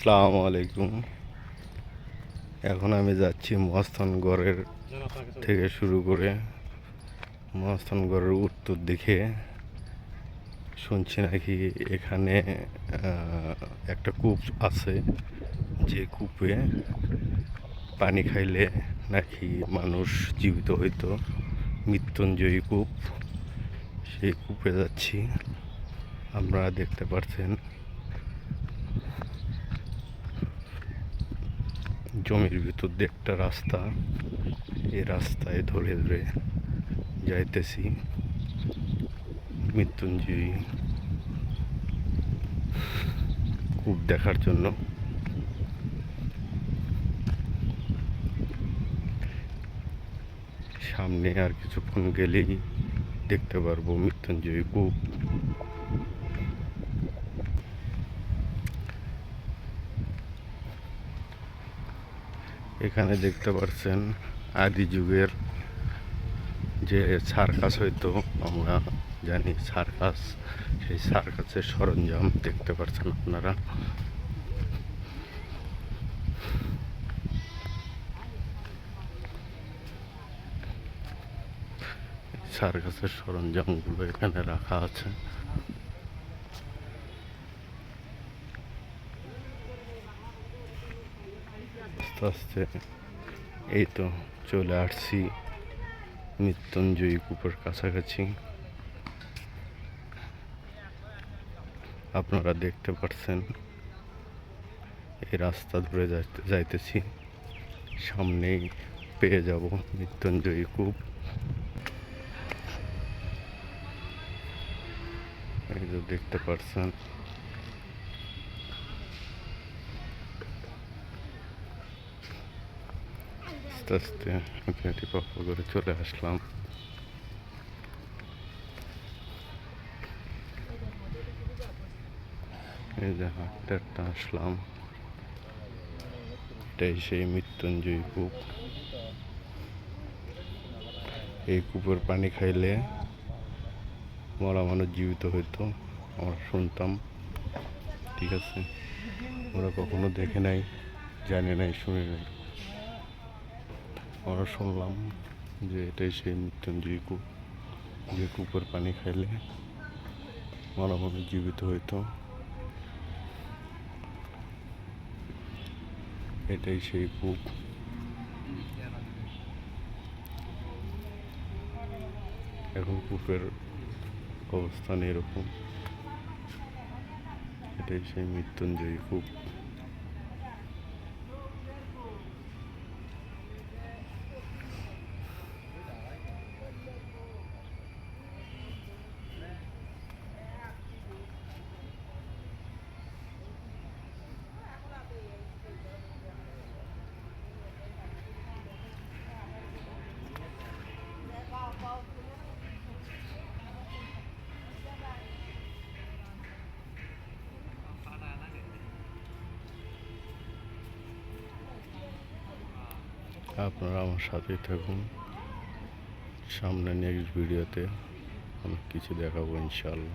আসসালামু আলাইকুম। এখন আমি যাচ্ছি মহাস্থানগড়ের থেকে শুরু করে মহাস্থানগড়ের উত্তর দিকে। শুনছি নাকি এখানে একটা কূপ আছে, যে কূপে পানি খাইলে নাকি মানুষ জীবিত হইতো, মৃত্যুঞ্জয়ী কূপ। সেই কূপে যাচ্ছি। আপনারা দেখতে পাচ্ছেন জমির ভিতর দিয়ে একটা রাস্তা, এই রাস্তায় ধরে ধরে যাইতেছি মৃত্যুঞ্জয়ী কূপ দেখার জন্য। সামনে আর কিছুক্ষণ গেলেই দেখতে পারবো মৃত্যুঞ্জয়ী কূপ। এখানে দেখতে পাচ্ছেন আদি যুগের যে সার্কাস হইতো, আমরা জানি সার্কাস, সেই সার্কাসের সরঞ্জাম দেখতে পাচ্ছেন আপনারা। সার্কাসের সরঞ্জামগুলো এখানে রাখা আছে। আস্তে আস্তে এই তো চলে আসছি মৃত্যুঞ্জয়ী কূপের কাছাকাছি। আপনারা দেখতে পাচ্ছেন এই রাস্তা ধরে যাইতেছি, সামনেই পেয়ে যাব মৃত্যুঞ্জয়ী কূপ। এই যে দেখতে পাচ্ছেন আস্তে আস্তে হেঁটে পক্ষ করে চলে আসলাম। এই যে হাঁটতে হাঁটতে আসলাম, এটাই সেই মৃত্যুঞ্জয়ী কূপ। এই কূপের পানি খাইলে মরা মানুষ জীবিত হইতো, আমরা শুনতাম। ঠিক আছে, আমরা কখনো দেখে নাই, জানি নাই, শুনি নাই, আমরা শুনলাম যে এটাই সেই মৃত্যুঞ্জয়ী কূপ, যে কূপের পানি খাইলে মরা মানুষ জীবিত হইতো। এটাই সেই কূপ। এখন কূপের অবস্থান এরকম। এটাই সেই মৃত্যুঞ্জয়ী কূপ। আপনারা আমার সাথেই থাকুন, সামনে নেক্সট ভিডিওতে অনেক কিছু দেখাবো ইনশাআল্লাহ।